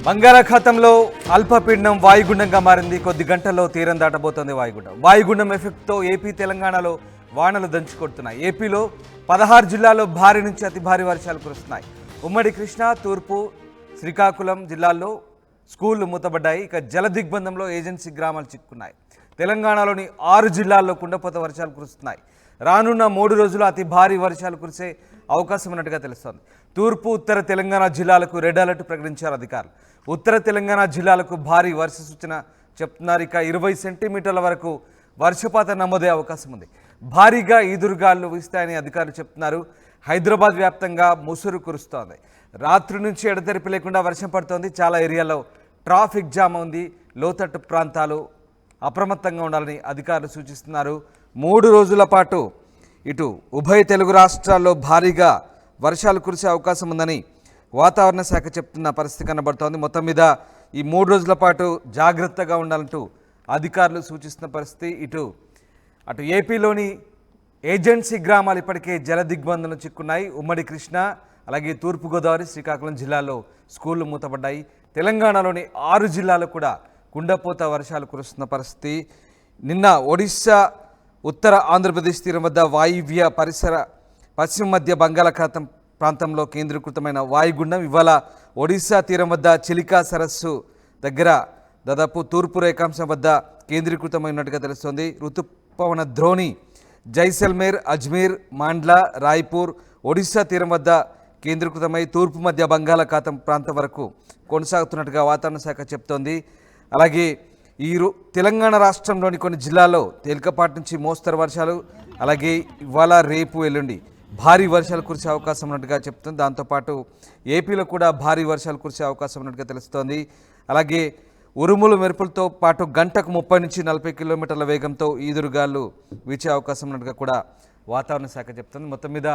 బంగాళాఖాతంలో అల్పపీడనం వాయుగుండంగా మారింది. కొద్ది గంటల్లో తీరం దాటబోతోంది వాయుగుండం. వాయుగుండం ఎఫెక్ట్తో ఏపీ తెలంగాణలో వానలు దంచుకొడుతున్నాయి. ఏపీలో 16 జిల్లాల్లో భారీ నుంచి అతి భారీ వర్షాలు కురుస్తున్నాయి. ఉమ్మడి కృష్ణా, తూర్పు, శ్రీకాకుళం జిల్లాల్లో స్కూళ్లు మూతబడ్డాయి. ఇక జల దిగ్బంధంలో ఏజెన్సీ గ్రామాలు చిక్కున్నాయి. తెలంగాణలోని 6 జిల్లాల్లో కుండపోత వర్షాలు కురుస్తున్నాయి. రానున్న 3 రోజులు అతి భారీ వర్షాలు కురిసే అవకాశం ఉన్నట్టుగా తెలుస్తోంది. తూర్పు, ఉత్తర తెలంగాణ జిల్లాలకు రెడ్ అలర్ట్ ప్రకటించారు అధికారులు. ఉత్తర తెలంగాణ జిల్లాలకు భారీ వర్ష సూచన చెప్తున్నారు. ఇక 20 సెంటీమీటర్ల వరకు వర్షపాతం నమోదే అవకాశం ఉంది. భారీగా ఈదురుగాలు వీస్తాయని అధికారులు చెప్తున్నారు. హైదరాబాద్ వ్యాప్తంగా ముసురు కురుస్తోంది. రాత్రి నుంచి ఎడతెరిపి లేకుండా వర్షం పడుతోంది. చాలా ఏరియాలో ట్రాఫిక్ జామ్ ఉంది. లోతట్టు ప్రాంతాలు అప్రమత్తంగా ఉండాలని అధికారులు సూచిస్తున్నారు. 3 రోజుల పాటు ఇటు ఉభయ తెలుగు రాష్ట్రాల్లో భారీగా వర్షాలు కురిసే అవకాశం ఉందని వాతావరణ శాఖ చెప్తున్న పరిస్థితి కనబడుతోంది. మొత్తం మీద ఈ 3 రోజుల పాటు జాగ్రత్తగా ఉండాలంటూ అధికారులు సూచిస్తున్న పరిస్థితి. అటు ఏపీలోని ఏజెన్సీ గ్రామాలు ఇప్పటికే జల దిగ్బంధంలో చిక్కున్నాయి. ఉమ్మడి కృష్ణా, అలాగే తూర్పుగోదావరి, శ్రీకాకుళం జిల్లాల్లో స్కూళ్లు మూతపడ్డాయి. తెలంగాణలోని 6 జిల్లాలు కూడా కుండపోత వర్షాలు కురుస్తున్న పరిస్థితి. నిన్న ఒడిశా, ఉత్తర ఆంధ్రప్రదేశ్ తీరం వద్ద వాయువ్య పరిసర పశ్చిమ మధ్య బంగాళాఖాతం ప్రాంతంలో కేంద్రీకృతమైన వాయుగుండం ఇవాళ ఒడిశా తీరం వద్ద చిలికా సరస్సు దగ్గర దాదాపు తూర్పు రేఖాంశం వద్ద కేంద్రీకృతమైనట్టుగా తెలుస్తోంది. ఋతుపవన ద్రోణి జైసల్మేర్, అజ్మీర్, మాండ్లా, రాయ్పూర్, ఒడిశా తీరం వద్ద కేంద్రీకృతమై తూర్పు మధ్య బంగాళాఖాతం ప్రాంతం వరకు కొనసాగుతున్నట్టుగా వాతావరణ శాఖ చెప్తోంది. అలాగే తెలంగాణ రాష్ట్రంలోని కొన్ని జిల్లాల్లో తేలికపాటి నుంచి మోస్తరు వర్షాలు, అలాగే ఇవాళ, రేపు, ఎల్లుండి భారీ వర్షాలు కురిసే అవకాశం ఉన్నట్టుగా చెప్తుంది. దాంతోపాటు ఏపీలో కూడా భారీ వర్షాలు కురిసే అవకాశం ఉన్నట్టుగా తెలుస్తోంది. అలాగే ఉరుములు మెరుపులతో పాటు గంటకు 30 నుంచి 40 కిలోమీటర్ల వేగంతో ఈదురుగాలు వీచే అవకాశం ఉన్నట్టుగా కూడా వాతావరణ శాఖ చెప్తుంది. మొత్తం మీద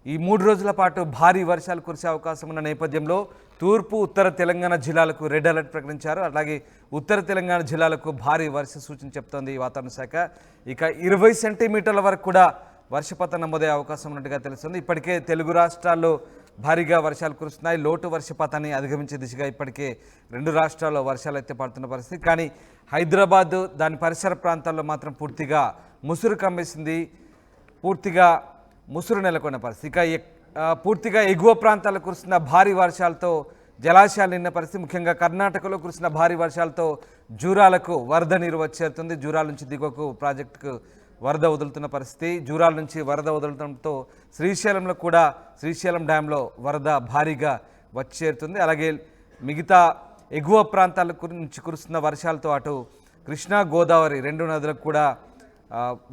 ఈ 3 రోజుల పాటు భారీ వర్షాలు కురిసే అవకాశం ఉన్న నేపథ్యంలో తూర్పు, ఉత్తర తెలంగాణ జిల్లాలకు రెడ్ అలర్ట్ ప్రకటించారు. అలాగే ఉత్తర తెలంగాణ జిల్లాలకు భారీ వర్ష సూచన చెప్తోంది వాతావరణ శాఖ. ఇక 20 సెంటీమీటర్ల వరకు కూడా వర్షపాతం నమోదే అవకాశం ఉన్నట్టుగా తెలుస్తుంది. ఇప్పటికే తెలుగు రాష్ట్రాల్లో భారీగా వర్షాలు కురుస్తున్నాయి. లోటు వర్షపాతాన్ని అధిగమించే దిశగా ఇప్పటికే 2 రాష్ట్రాల్లో వర్షాలు అయితే పడుతున్న పరిస్థితి. కానీ హైదరాబాద్, దాని పరిసర ప్రాంతాల్లో మాత్రం పూర్తిగా ముసురు కమ్మేసింది. పూర్తిగా ముసురు నెలకొన్న పరిస్థితి. ఇక పూర్తిగా ఎగువ ప్రాంతాల్లో కురుస్తున్న భారీ వర్షాలతో జలాశయాలు నిన్న పరిస్థితి. ముఖ్యంగా కర్ణాటకలో కురిసిన భారీ వర్షాలతో జూరాలకు వరద నీరు వచ్చేరుతుంది. జూరాల నుంచి దిగువకు ప్రాజెక్టుకు వరద వదులుతున్న పరిస్థితి. జూరాల నుంచి వరద వదలడంతో శ్రీశైలంలో కూడా శ్రీశైలం డ్యాంలో వరద భారీగా వచ్చేరుతుంది. అలాగే మిగతా ఎగువ ప్రాంతాల నుంచి కురుస్తున్న వర్షాలతో అటు కృష్ణా, గోదావరి 2 నదులకు కూడా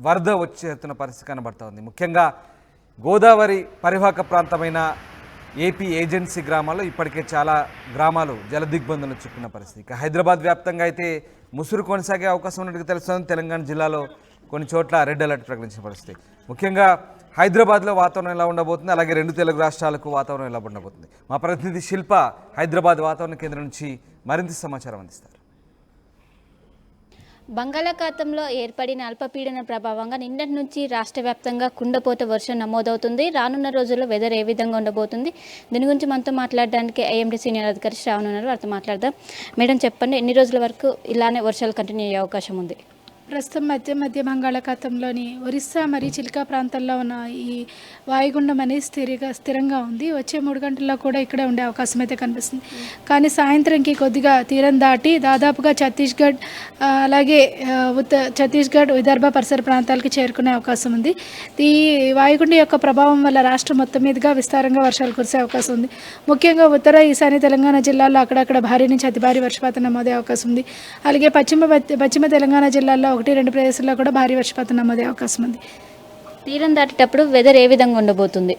వరద వచ్చేరుతున్న పరిస్థితి కనబడుతోంది. ముఖ్యంగా గోదావరి పరివాహక ప్రాంతమైన ఏపీ ఏజెన్సీ గ్రామాల్లో ఇప్పటికే చాలా గ్రామాలు జల దిగ్బంధంలో చిక్కున్న పరిస్థితి. ఇక హైదరాబాద్ వ్యాప్తంగా అయితే ముసురు కొనసాగే అవకాశం ఉన్నట్టుగా తెలుస్తోంది. తెలంగాణ జిల్లాలో కొన్ని చోట్ల రెడ్ అలర్ట్ ప్రకటించిన పరిస్థితి. ముఖ్యంగా హైదరాబాద్లో వాతావరణం ఎలా ఉండబోతుంది, అలాగే 2 తెలుగు రాష్ట్రాలకు వాతావరణం ఎలా ఉండబోతుంది, మా ప్రతినిధి శిల్ప హైదరాబాద్ వాతావరణ కేంద్రం నుంచి మరింత సమాచారం అందిస్తారు. బంగాళాఖాతంలో ఏర్పడిన అల్పపీడన ప్రభావంగా నిన్నటి నుంచి రాష్ట్ర వ్యాప్తంగా కుండపోత వర్షం నమోదవుతుంది. రానున్న రోజుల్లో వెదర్ ఏ విధంగా ఉండబోతుంది, దీని గురించి మనతో మాట్లాడడానికి ఐఎండీ సీనియర్ అధికారి శ్రావణ్ ఉన్నారు. వారితో మాట్లాడదాం. మేడం, చెప్పండి, ఎన్ని రోజుల వరకు ఇలానే వర్షాలు కంటిన్యూ అయ్యే అవకాశం ఉంది? ప్రస్తుతం మధ్య బంగాళాఖాతంలోని ఒరిస్సా మరియు చిలికా ప్రాంతాల్లో ఉన్న ఈ వాయుగుండం అనేది స్థిరంగా ఉంది. వచ్చే 3 గంటల్లో కూడా ఇక్కడే ఉండే అవకాశం అయితే కనిపిస్తుంది. కానీ సాయంత్రంకి కొద్దిగా తీరం దాటి దాదాపుగా ఛత్తీస్గఢ్, అలాగే ఛత్తీస్గఢ్, విదర్భ పరిసర ప్రాంతాలకి చేరుకునే అవకాశం ఉంది. ఈ వాయుగుండం యొక్క ప్రభావం వల్ల రాష్ట్రం మొత్తం మీదుగా విస్తారంగా వర్షాలు కురిసే అవకాశం ఉంది. ముఖ్యంగా ఉత్తర, ఈశాన్య తెలంగాణ జిల్లాల్లో అక్కడక్కడ భారీ నుంచి అతి భారీ వర్షపాతం నమోదే అవకాశం ఉంది. అలాగే పశ్చిమ తెలంగాణ జిల్లాల్లో 1-2 ప్రదేశాల్లో కూడా భారీ వర్షపాతం నమోదే అవకాశం ఉంది. తీరం దాటేటప్పుడు వెదర్ ఏ విధంగా ఉండబోతుంది?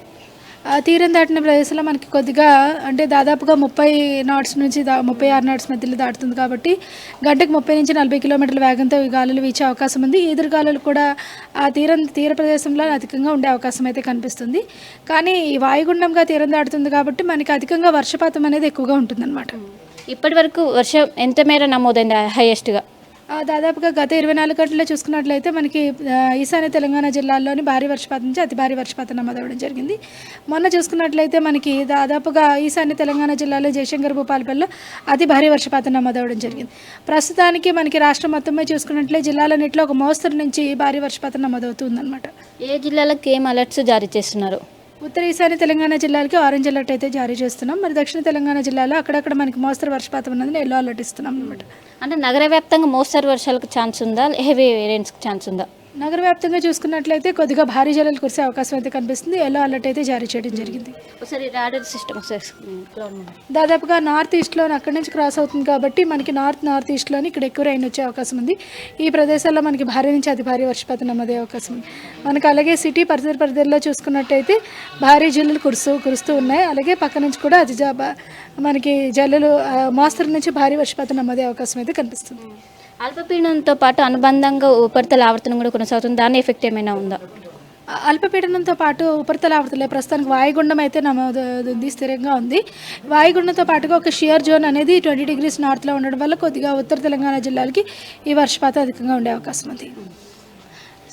తీరం దాటిన ప్రదేశంలో మనకి కొద్దిగా అంటే దాదాపుగా 30 knots నుంచి 36 knots మధ్యలో దాటుతుంది. కాబట్టి గంటకు 30 నుంచి 40 కిలోమీటర్ల వేగంతో ఈ గాలులు వీచే అవకాశం ఉంది. ఈదురుగాలులు కూడా ఆ తీర ప్రదేశంలో అధికంగా ఉండే అవకాశం అయితే కనిపిస్తుంది. కానీ ఈ వాయుగుండంగా తీరం దాటుతుంది కాబట్టి మనకి అధికంగా వర్షపాతం అనేది ఎక్కువగా ఉంటుందన్నమాట. ఇప్పటి వరకు వర్షం ఎంత మేర నమోదైంది హైయెస్ట్గా? దాదాపుగా గత 24 గంటల్లో చూసుకున్నట్లయితే మనకి ఈశాన్య తెలంగాణ జిల్లాల్లోని భారీ వర్షపాతం నుంచి అతి భారీ వర్షపాతం నమోదవడం జరిగింది. మొన్న చూసుకున్నట్లయితే మనకి దాదాపుగా ఈశాన్య తెలంగాణ జిల్లాలో జయశంకర్ భూపాలపల్లిలో అతి భారీ వర్షపాతం నమోదవడం జరిగింది. ప్రస్తుతానికి మనకి రాష్ట్రం మొత్తం చూసుకున్నట్లయితే జిల్లాలన్నింటిలో ఒక మోస్తరు నుంచి భారీ వర్షపాతం నమోదవుతుందన్నమాట. ఏ జిల్లాలకు ఏం అలర్ట్స్ జారీ చేస్తున్నారు? ఉత్తర ఈశాన్య తెలంగాణ జిల్లాలకి ఆరెంజ్ అలర్ట్ అయితే జారీ చేస్తున్నాం. మరి దక్షిణ తెలంగాణ జిల్లాలో అక్కడక్కడ మనకి మోస్తరు వర్షపాతం ఉన్నదని ఎల్లో అలర్ట్ ఇస్తున్నాం అనమాట. అంటే నగర వ్యాప్తంగా మోస్తరు వర్షాలకు ఛాన్స్ ఉందా, హెవీ రెయిన్స్కి ఛాన్స్ ఉందా? నగర వ్యాప్తంగా చూసుకున్నట్లయితే కొద్దిగా భారీ జల్లులు కురిసే అవకాశం అయితే కనిపిస్తుంది. ఎల్లో అలర్ట్ అయితే జారీ చేయడం జరిగింది. ఒకసారి రాడర్ సిస్టమ్ దాదాపుగా నార్త్ ఈస్ట్లోని అక్కడి నుంచి క్రాస్ అవుతుంది కాబట్టి మనకి నార్త్ ఈస్ట్లోని ఇక్కడ ఎక్కువ రైన్ వచ్చే అవకాశం ఉంది. ఈ ప్రదేశాల్లో మనకి భారీ నుంచి అతి భారీ వర్షపాతం నమోదే అవకాశం ఉంది. మనకు అలాగే సిటీ పరిధిలో చూసుకున్నట్టయితే భారీ జల్లులు కురుస్తూ ఉన్నాయి. అలాగే పక్క నుంచి కూడా మనకి జల్లులు మోస్తరు నుంచి భారీ వర్షపాతం నమోదే అవకాశం అయితే కనిపిస్తుంది. అల్పపీడనంతో పాటు అనుబంధంగా ఉపరితల ఆవర్తనం కూడా కొనసాగుతుంది. దాని ఎఫెక్ట్ ఏమైనా ఉందా? అల్పపీడనంతో పాటు ఉపరితల ఆవర్తలే ప్రస్తుతానికి వాయుగుండం అయితే నమోదవుతుంది, స్థిరంగా ఉంది. వాయుగుండంతో పాటుగా ఒక షియర్ జోన్ అనేది 20 degrees నార్త్లో ఉండడం వల్ల కొద్దిగా ఉత్తర తెలంగాణ జిల్లాలకి ఈ వర్షపాతం అధికంగా ఉండే అవకాశం ఉంది.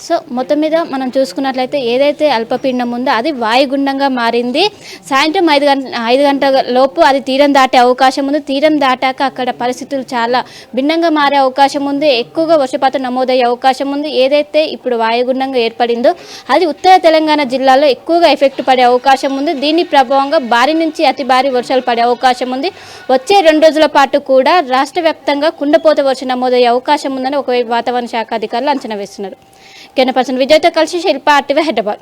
సో మొత్తం మీద మనం చూసుకున్నట్లయితే ఏదైతే అల్పపీడనం ఉందో అది వాయుగుండంగా మారింది. సాయంత్రం 5 గంటల లోపు అది తీరం దాటే అవకాశం ఉంది. తీరం దాటాక అక్కడ పరిస్థితులు చాలా భిన్నంగా మారే అవకాశం ఉంది. ఎక్కువగా వర్షపాతం నమోదయ్యే అవకాశం ఉంది. ఏదైతే ఇప్పుడు వాయుగుండంగా ఏర్పడిందో అది ఉత్తర తెలంగాణ జిల్లాలో ఎక్కువగా ఎఫెక్ట్ పడే అవకాశం ఉంది. దీని ప్రభావంగా భారీ నుంచి అతి భారీ వర్షాలు పడే అవకాశం ఉంది. వచ్చే 2 రోజుల పాటు కూడా రాష్ట్ర వ్యాప్తంగా కుండపోత వర్షం నమోదయ్యే అవకాశం ఉందని ఒకవైపు వాతావరణ శాఖ అధికారులు అంచనా వేస్తున్నారు. కెనపర్సన్ విజయ్తో కలిసి శిల్ప ఆర్టీవీ హైదరాబాద్.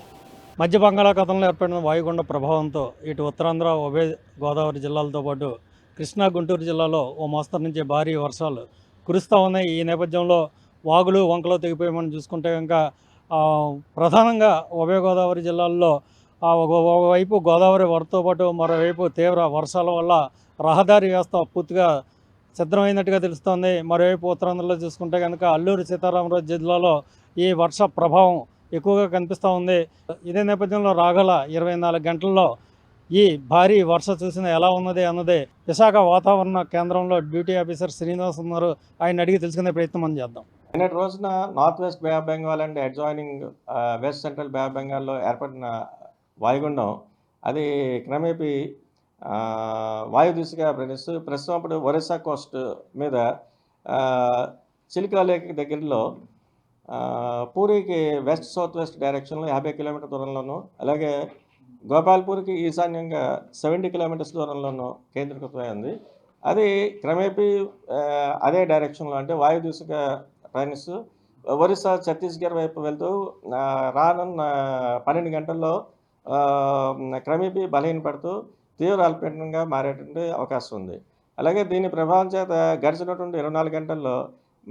మధ్య బంగాళాఖాతంలో ఏర్పడిన వాయుగుండ ప్రభావంతో ఇటు ఉత్తరాంధ్ర, ఉభయ గోదావరి జిల్లాలతో పాటు కృష్ణా, గుంటూరు జిల్లాలో ఓ మోస్తరు నుంచి భారీ వర్షాలు కురుస్తూ ఉన్నాయి. ఈ నేపథ్యంలో వాగులు వంకలు తెగిపోయి మనం చూసుకుంటే కనుక ప్రధానంగా ఉభయ గోదావరి జిల్లాల్లో ఒకవైపు గోదావరి వరదతో పాటు మరోవైపు తీవ్ర వర్షాల వల్ల రహదారి వ్యవస్థ పూర్తిగా సిద్ధమైనట్టుగా తెలుస్తోంది. మరోవైపు ఉత్తరాంధ్రలో చూసుకుంటే కనుక అల్లూరు సీతారామరాజు జిల్లాలో ఈ వర్ష ప్రభావం ఎక్కువగా కనిపిస్తూ ఉంది. ఇదే నేపథ్యంలో రాగల 24 గంటల్లో ఈ భారీ వర్ష సూచన ఎలా ఉన్నది అన్నది విశాఖ వాతావరణ కేంద్రంలో డ్యూటీ ఆఫీసర్ శ్రీనివాస్ ఉన్నారు. ఆయన అడిగి తెలుసుకునే ప్రయత్నం మనం చేద్దాం. నిన్నటి రోజున north west bay of Bengal and adjoining west central bay of బెంగాల్లో ఏర్పడిన వాయుగుండం అది క్రమేపీ వాయు దిశగా ప్రస్తుతం అప్పుడు ఒరిస్సా కోస్ట్ మీద చిలికా లేక్ దగ్గరలో పూరికి వెస్ట్ సౌత్ వెస్ట్ డైరెక్షన్లో 50 కిలోమీటర్ దూరంలోనూ, అలాగే గోపాల్పూర్కి ఈశాన్యంగా 70 కిలోమీటర్స్ దూరంలోనూ కేంద్రీకృతమై ఉంది. అది క్రమేపీ అదే డైరెక్షన్లో అంటే వాయు దిశగా ప్రయాణిస్తూ ఒరిస్సా, ఛత్తీస్గఢ్ వైపు వెళ్తూ రానున్న 12 గంటల్లో క్రమేపీ బలహీనపడుతూ తీవ్ర అల్పపీడనంగా మారేటువంటి అవకాశం ఉంది. అలాగే దీని ప్రభావం చేత గడిచినటువంటి 24 గంటల్లో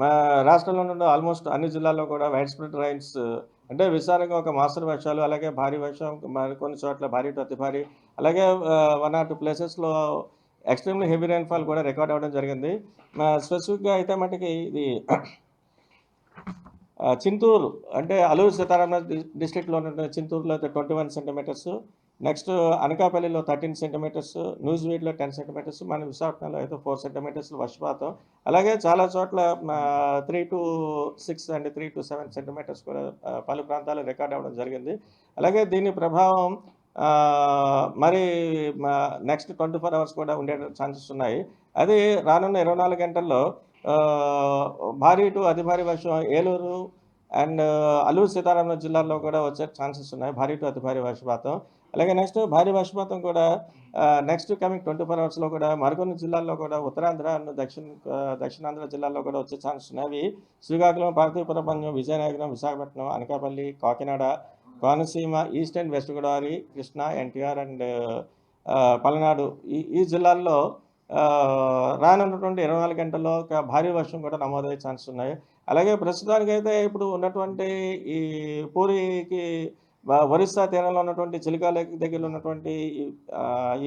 మా రాష్ట్రంలో నుండి ఆల్మోస్ట్ అన్ని జిల్లాల్లో కూడా వైడ్ స్ప్రెడ్ రైన్స్ అంటే విస్తారంగా ఒక మోస్తరు వర్షాలు, అలాగే భారీ వర్షం, కొన్ని చోట్ల భారీ టు అతి భారీ, అలాగే 1 or 2 ప్లేసెస్లో ఎక్స్ట్రీమ్లీ హెవీ రైన్ఫాల్ కూడా రికార్డ్ అవ్వడం జరిగింది. స్పెసిఫిక్గా అయితే మటుకి ఇది చింతూరు అంటే అల్లూరు సీతారామరాజు డిస్ట్రిక్ట్లో ఉన్న చింతూరులో అయితే 21 సెంటీమీటర్స్, నెక్స్ట్ అనకాపల్లిలో 13 సెంటీమీటర్స్, న్యూజివీడ్లో 10 సెంటీమీటర్స్, మన విశాఖపట్నంలో అయితే 4 సెంటీమీటర్స్ వర్షపాతం. అలాగే చాలా చోట్ల 3 to 6 అండ్ 3 to 7 సెంటీమీటర్స్ కూడా పలు ప్రాంతాల్లో రికార్డ్ అవ్వడం జరిగింది. అలాగే దీని ప్రభావం మరి నెక్స్ట్ 24 hours కూడా ఉండే ఛాన్సెస్ ఉన్నాయి. అది రానున్న 24 గంటల్లో భారీ టు అతి భారీ వర్షం ఏలూరు అండ్ అల్లూరు సీతారామరాజు జిల్లాల్లో కూడా వచ్చే ఛాన్సెస్ ఉన్నాయి, భారీ టు అతి భారీ వర్షపాతం. అలాగే నెక్స్ట్ భారీ వర్షపాతం కూడా నెక్స్ట్ కమింగ్ 24 hours కూడా మరికొన్ని జిల్లాల్లో కూడా ఉత్తరాంధ్ర అండ్ దక్షిణాంధ్ర జిల్లాల్లో కూడా వచ్చే ఛాన్సెస్ ఉన్నాయి. అవి Srikakulam, Parvathipuram, Vizianagaram, Visakhapatnam, Anakapalli, Kakinada, Konaseema, east and west Godavari, Krishna, NTR and Palnadu ఈ జిల్లాల్లో రానున్నటువంటి 24 గంటల్లో భారీ వర్షం కూడా నమోదయ్యే ఛాన్సెస్ ఉన్నాయి. అలాగే ప్రస్తుతానికైతే ఇప్పుడు ఉన్నటువంటి ఈ పూరికి ఒరిస్సా తీరంలో ఉన్నటువంటి చిలికా లేక్ దగ్గర ఉన్నటువంటి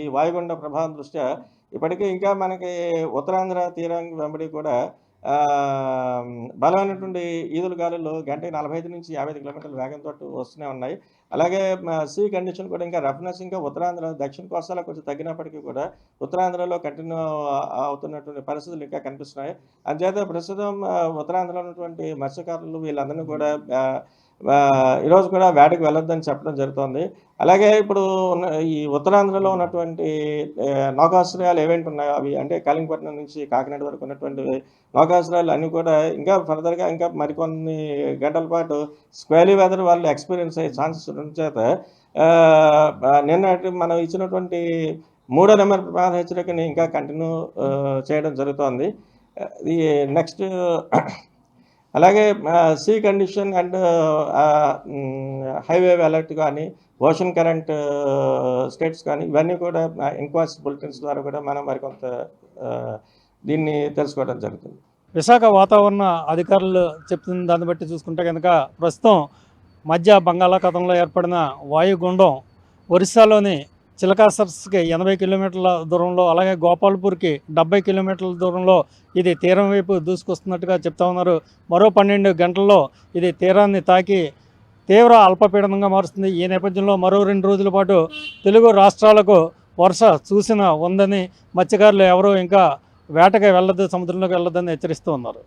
ఈ వాయుగుండ ప్రభావం దృష్ట్యా ఇప్పటికీ ఇంకా మనకి ఉత్తరాంధ్ర తీరం వెంబడి కూడా బలమైనటువంటి ఈదురు గాలులు గంటకి 45 నుంచి 55 కిలోమీటర్ల వేగంతో వస్తూనే ఉన్నాయి. అలాగే సీ కండిషన్ కూడా ఇంకా రఫ్నెస్ ఇంకా ఉత్తరాంధ్ర, దక్షిణ కోస్తాలో కొంచెం తగ్గినప్పటికీ కూడా ఉత్తరాంధ్రలో కంటిన్యూ అవుతున్నటువంటి పరిస్థితులు ఇంకా కనిపిస్తున్నాయి. అంచేత ప్రస్తుతం ఉత్తరాంధ్రలో ఉన్నటువంటి మత్స్యకారులు వీళ్ళందరినీ కూడా ఈరోజు కూడా వేటకు వెళ్ళొద్దని చెప్పడం జరుగుతోంది. అలాగే ఇప్పుడు ఈ ఉత్తరాంధ్రలో ఉన్నటువంటి నౌకాశ్రయాలు ఏవేంటి ఉన్నాయో అవి అంటే కళింగపట్నం నుంచి కాకినాడ వరకు ఉన్నటువంటి నౌకాశ్రయాలు అన్నీ కూడా ఇంకా ఫర్దర్గా ఇంకా మరికొన్ని గంటల పాటు స్క్వేలీ వెదర్ వాళ్ళు ఎక్స్పీరియన్స్ అయ్యే ఛాన్సెస్ ఉన్న చేత నిన్నటి మనం ఇచ్చినటువంటి 3వ నెంబర్ ప్రమాద హెచ్చరికని ఇంకా కంటిన్యూ చేయడం జరుగుతోంది. ఈ నెక్స్ట్ అలాగే sea condition and highway alert కానీ, ఓషన్ కరెంట్ స్టేట్స్ కానీ ఇవన్నీ కూడా ఇన్క్వైరీ బులెటిన్స్ ద్వారా కూడా మనం మరికొంత దీన్ని తెలుసుకోవడం జరుగుతుంది. విశాఖ వాతావరణ అధికారులు చెప్తున్న దాన్ని బట్టి చూసుకుంటే కనుక ప్రస్తుతం మధ్య బంగాళాఖాతంలో ఏర్పడిన వాయుగుండం ఒరిస్సాలోని చిలకాసర్స్కి 80 కిలోమీటర్ల దూరంలో, అలాగే గోపాల్పూర్కి 70 కిలోమీటర్ల దూరంలో ఇది తీరం వైపు దూసుకొస్తున్నట్టుగా చెప్తా ఉన్నారు. మరో 12 గంటల్లో ఇది తీరాన్ని తాకి తీవ్ర అల్పపీడనంగా మారుస్తుంది. ఈ నేపథ్యంలో మరో 2 రోజుల పాటు తెలుగు రాష్ట్రాలకు వర్ష సూచన ఉందని మత్స్యకారులు ఎవరూ ఇంకా వేటకి వెళ్ళొద్దు, సముద్రంలోకి వెళ్ళొద్దని హెచ్చరిస్తూ ఉన్నారు.